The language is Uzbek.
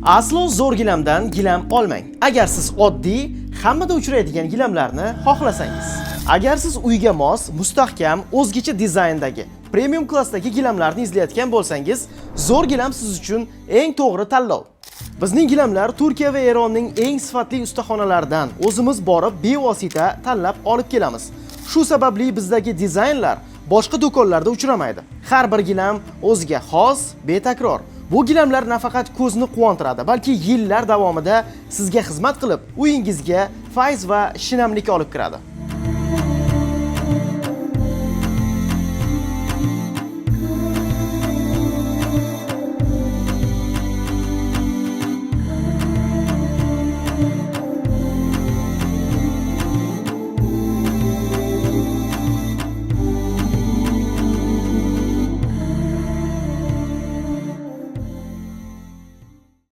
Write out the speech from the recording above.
Aslo zo'r gilamdan gilam olmang. Agar siz oddiy, hammada uchraydigan gilamlarni xohlasangiz. Agar siz uyga mos, mustahkam, o'zgacha dizayndagi, premium klassdagi gilamlarni izlayotgan bo'lsangiz, zo'r gilam siz uchun eng to'g'ri tanlov. Bizning gilamlar Turkiya va Eronning eng sifatli ustaxonalaridan o'zimiz borib bevosita tanlab olib kelamiz. Shu sababli bizdagi dizaynlar boshqa do'konlarda uchramaydi. Har bir gilam o'ziga xos, betakror. Bu gilamlar nafaqat ko'zni quvontiradi, balki yillar davomida sizga xizmat qilib, uyingizga fayz va shinamlik olib kiradi.